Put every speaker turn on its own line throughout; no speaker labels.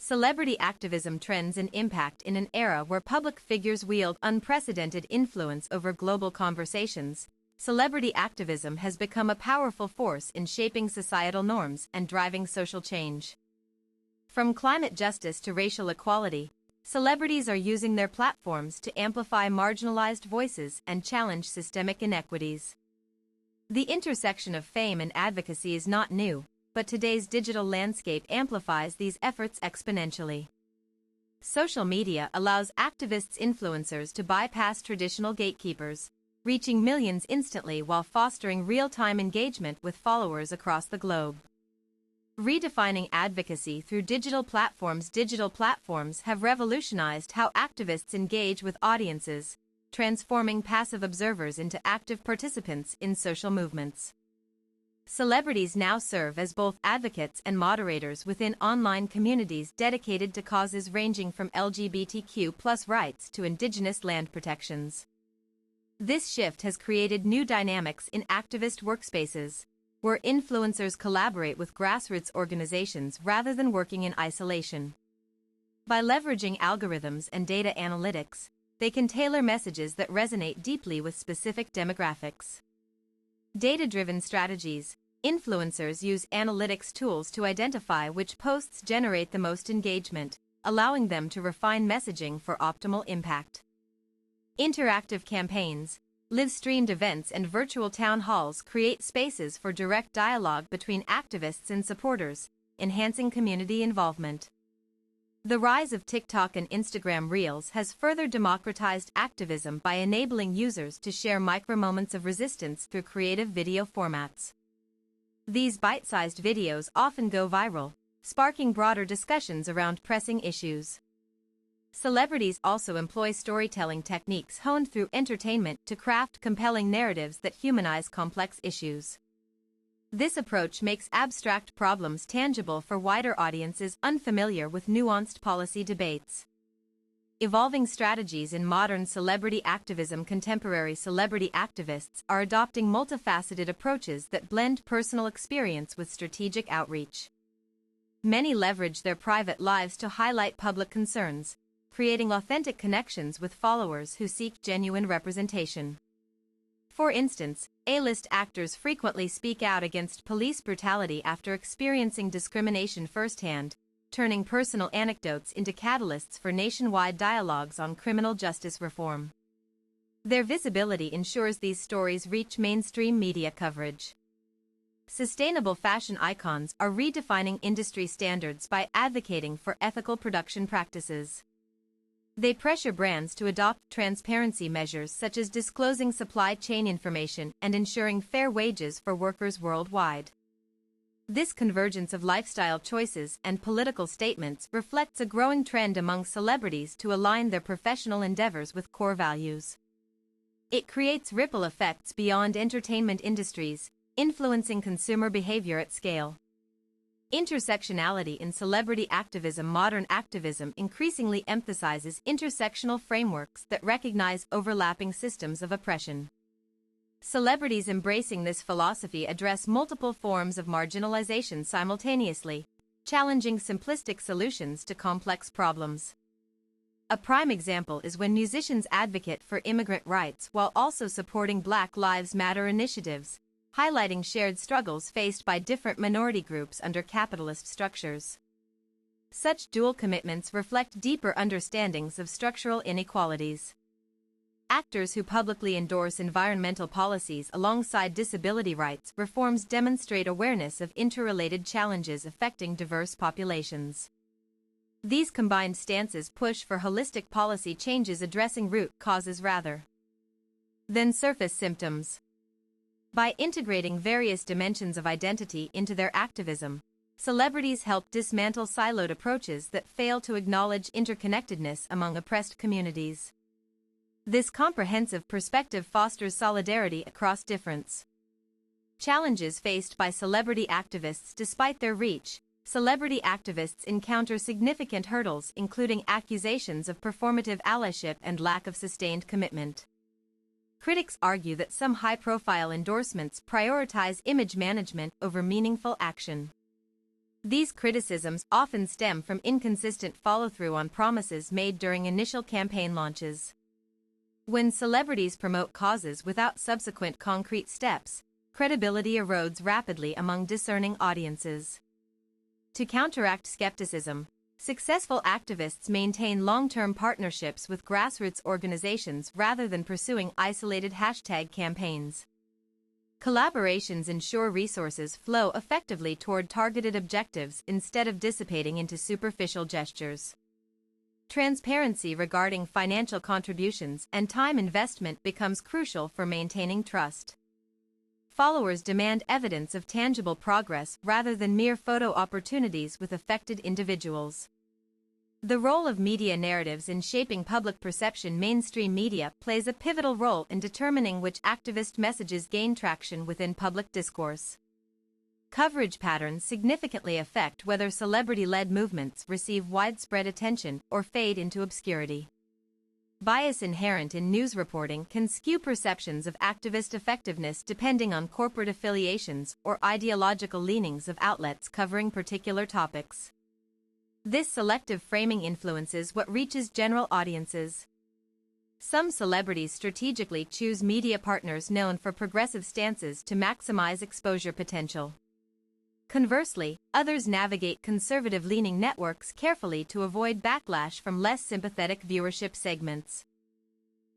Celebrity activism trends and impact. In an era where public figures wield unprecedented influence over global conversations, celebrity activism has become a powerful force in shaping societal norms and driving social change. From climate justice to racial equality, celebrities are using their platforms to amplify marginalized voices and challenge systemic inequities. The intersection of fame and advocacy is not new, but today's digital landscape amplifies these efforts exponentially. Social media allows influencers to bypass traditional gatekeepers, reaching millions instantly while fostering real-time engagement with followers across the globe. Redefining advocacy through digital platforms have revolutionized how activists engage with audiences, transforming passive observers into active participants in social movements. Celebrities now serve as both advocates and moderators within online communities dedicated to causes ranging from LGBTQ+ rights to indigenous land protections. This shift has created new dynamics in activist workspaces, where influencers collaborate with grassroots organizations rather than working in isolation. By leveraging algorithms and data analytics, they can tailor messages that resonate deeply with specific demographics. Data-driven strategies. Influencers use analytics tools to identify which posts generate the most engagement, allowing them to refine messaging for optimal impact. Interactive campaigns, live-streamed events and virtual town halls create spaces for direct dialogue between activists and supporters, enhancing community involvement. The rise of TikTok and Instagram Reels has further democratized activism by enabling users to share micro-moments of resistance through creative video formats. These bite-sized videos often go viral, sparking broader discussions around pressing issues. Celebrities also employ storytelling techniques honed through entertainment to craft compelling narratives that humanize complex issues. This approach makes abstract problems tangible for wider audiences unfamiliar with nuanced policy debates. Evolving strategies in modern celebrity activism. Contemporary celebrity activists are adopting multifaceted approaches that blend personal experience with strategic outreach. Many leverage their private lives to highlight public concerns, creating authentic connections with followers who seek genuine representation. For instance, A-list actors frequently speak out against police brutality after experiencing discrimination firsthand, turning personal anecdotes into catalysts for nationwide dialogues on criminal justice reform. Their visibility ensures these stories reach mainstream media coverage. Sustainable fashion icons are redefining industry standards by advocating for ethical production practices. They pressure brands to adopt transparency measures such as disclosing supply chain information and ensuring fair wages for workers worldwide. This convergence of lifestyle choices and political statements reflects a growing trend among celebrities to align their professional endeavors with core values. It creates ripple effects beyond entertainment industries, influencing consumer behavior at scale. Intersectionality in celebrity activism. Modern activism increasingly emphasizes intersectional frameworks that recognize overlapping systems of oppression. Celebrities embracing this philosophy address multiple forms of marginalization simultaneously, challenging simplistic solutions to complex problems. A prime example is when musicians advocate for immigrant rights while also supporting Black Lives Matter initiatives, highlighting shared struggles faced by different minority groups under capitalist structures. Such dual commitments reflect deeper understandings of structural inequalities. Actors who publicly endorse environmental policies alongside disability rights reforms demonstrate awareness of interrelated challenges affecting diverse populations. These combined stances push for holistic policy changes addressing root causes rather than surface symptoms. By integrating various dimensions of identity into their activism, celebrities help dismantle siloed approaches that fail to acknowledge interconnectedness among oppressed communities. This comprehensive perspective fosters solidarity across difference. Challenges faced by celebrity activists. Despite their reach, celebrity activists encounter significant hurdles, including accusations of performative allyship and lack of sustained commitment. Critics argue that some high-profile endorsements prioritize image management over meaningful action. These criticisms often stem from inconsistent follow-through on promises made during initial campaign launches. When celebrities promote causes without subsequent concrete steps, credibility erodes rapidly among discerning audiences. To counteract skepticism, successful activists maintain long-term partnerships with grassroots organizations rather than pursuing isolated hashtag campaigns. Collaborations ensure resources flow effectively toward targeted objectives instead of dissipating into superficial gestures. Transparency regarding financial contributions and time investment becomes crucial for maintaining trust. Followers demand evidence of tangible progress rather than mere photo opportunities with affected individuals. The role of media narratives in shaping public perception. Mainstream media plays a pivotal role in determining which activist messages gain traction within public discourse. Coverage patterns significantly affect whether celebrity-led movements receive widespread attention or fade into obscurity. Bias inherent in news reporting can skew perceptions of activist effectiveness depending on corporate affiliations or ideological leanings of outlets covering particular topics. This selective framing influences what reaches general audiences. Some celebrities strategically choose media partners known for progressive stances to maximize exposure potential. Conversely, others navigate conservative-leaning networks carefully to avoid backlash from less sympathetic viewership segments.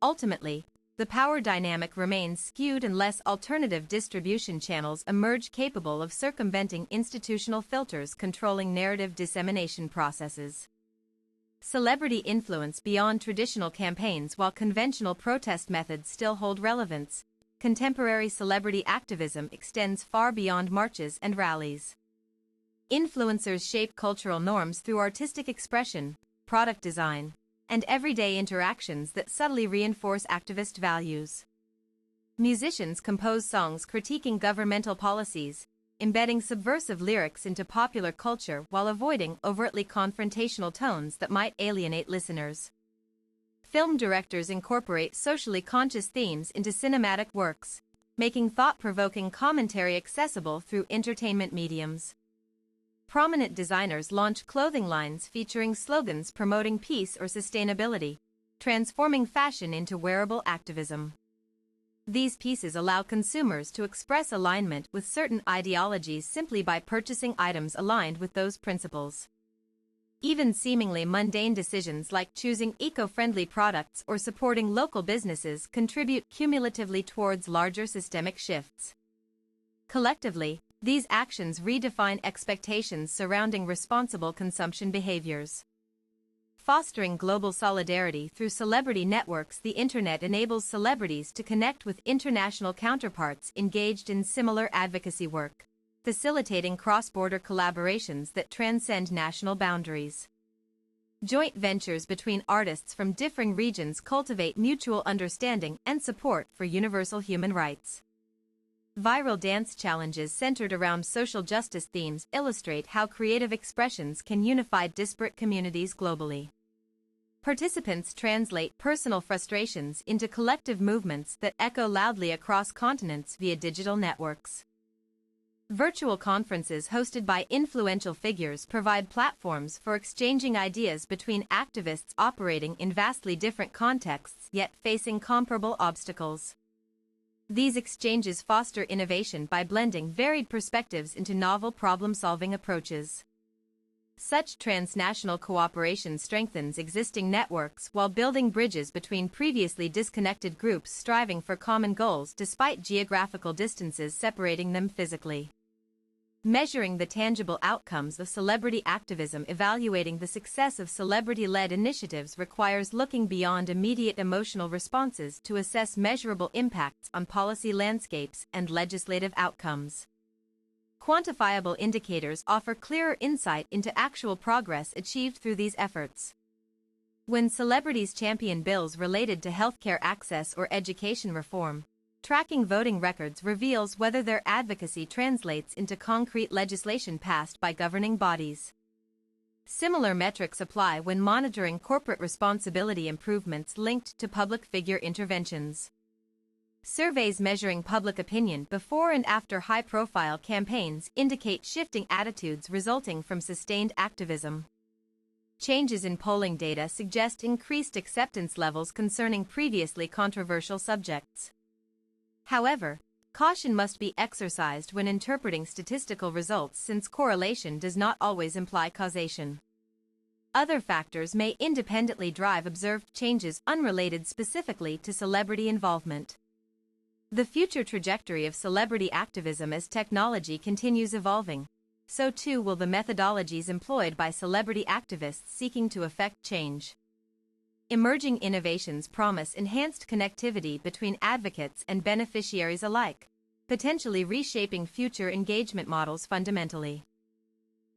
Ultimately, the power dynamic remains skewed unless alternative distribution channels emerge capable of circumventing institutional filters controlling narrative dissemination processes. Celebrity influence beyond traditional campaigns. While conventional protest methods still hold relevance, contemporary celebrity activism extends far beyond marches and rallies. Influencers shape cultural norms through artistic expression, product design, and everyday interactions that subtly reinforce activist values. Musicians compose songs critiquing governmental policies, embedding subversive lyrics into popular culture while avoiding overtly confrontational tones that might alienate listeners. Film directors incorporate socially conscious themes into cinematic works, making thought-provoking commentary accessible through entertainment mediums. Prominent designers launch clothing lines featuring slogans promoting peace or sustainability, transforming fashion into wearable activism. These pieces allow consumers to express alignment with certain ideologies simply by purchasing items aligned with those principles. Even seemingly mundane decisions like choosing eco-friendly products or supporting local businesses contribute cumulatively towards larger systemic shifts. Collectively, these actions redefine expectations surrounding responsible consumption behaviors. Fostering global solidarity through celebrity networks. The internet enables celebrities to connect with international counterparts engaged in similar advocacy work, facilitating cross-border collaborations that transcend national boundaries. Joint ventures between artists from differing regions cultivate mutual understanding and support for universal human rights. Viral dance challenges centered around social justice themes illustrate how creative expressions can unify disparate communities globally. Participants translate personal frustrations into collective movements that echo loudly across continents via digital networks. Virtual conferences hosted by influential figures provide platforms for exchanging ideas between activists operating in vastly different contexts yet facing comparable obstacles. These exchanges foster innovation by blending varied perspectives into novel problem-solving approaches. Such transnational cooperation strengthens existing networks while building bridges between previously disconnected groups striving for common goals despite geographical distances separating them physically. Measuring the tangible outcomes of celebrity activism. Evaluating the success of celebrity-led initiatives requires looking beyond immediate emotional responses to assess measurable impacts on policy landscapes and legislative outcomes. Quantifiable indicators offer clearer insight into actual progress achieved through these efforts. When celebrities champion bills related to healthcare access or education reform, tracking voting records reveals whether their advocacy translates into concrete legislation passed by governing bodies. Similar metrics apply when monitoring corporate responsibility improvements linked to public figure interventions. Surveys measuring public opinion before and after high-profile campaigns indicate shifting attitudes resulting from sustained activism. Changes in polling data suggest increased acceptance levels concerning previously controversial subjects. However, caution must be exercised when interpreting statistical results since correlation does not always imply causation. Other factors may independently drive observed changes unrelated specifically to celebrity involvement. The future trajectory of celebrity activism as technology continues evolving, so too will the methodologies employed by celebrity activists seeking to effect change. Emerging innovations promise enhanced connectivity between advocates and beneficiaries alike, potentially reshaping future engagement models fundamentally.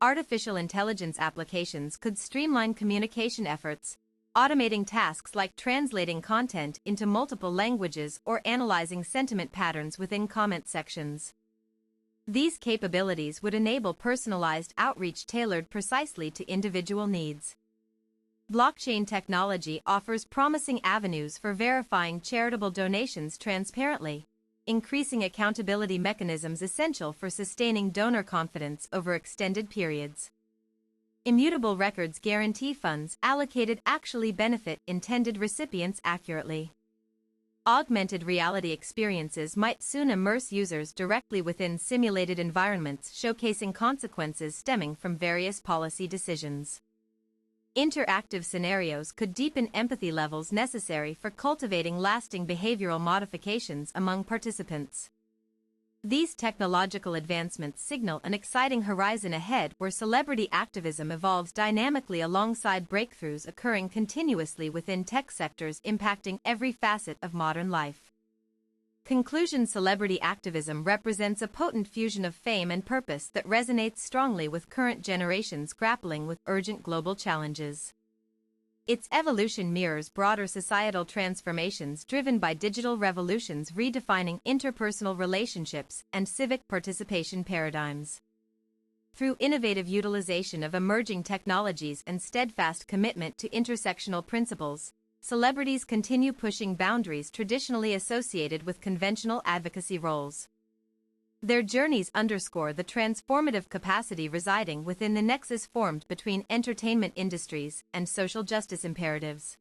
Artificial intelligence applications could streamline communication efforts, automating tasks like translating content into multiple languages or analyzing sentiment patterns within comment sections. These capabilities would enable personalized outreach tailored precisely to individual needs. Blockchain technology offers promising avenues for verifying charitable donations transparently, increasing accountability mechanisms essential for sustaining donor confidence over extended periods. Immutable records guarantee funds allocated actually benefit intended recipients accurately. Augmented reality experiences might soon immerse users directly within simulated environments, showcasing consequences stemming from various policy decisions. Interactive scenarios could deepen empathy levels necessary for cultivating lasting behavioral modifications among participants. These technological advancements signal an exciting horizon ahead where celebrity activism evolves dynamically alongside breakthroughs occurring continuously within tech sectors impacting every facet of modern life. Conclusion: celebrity activism represents a potent fusion of fame and purpose that resonates strongly with current generations grappling with urgent global challenges. Its evolution mirrors broader societal transformations driven by digital revolutions redefining interpersonal relationships and civic participation paradigms. Through innovative utilization of emerging technologies and steadfast commitment to intersectional principles, celebrities continue pushing boundaries traditionally associated with conventional advocacy roles. Their journeys underscore the transformative capacity residing within the nexus formed between entertainment industries and social justice imperatives.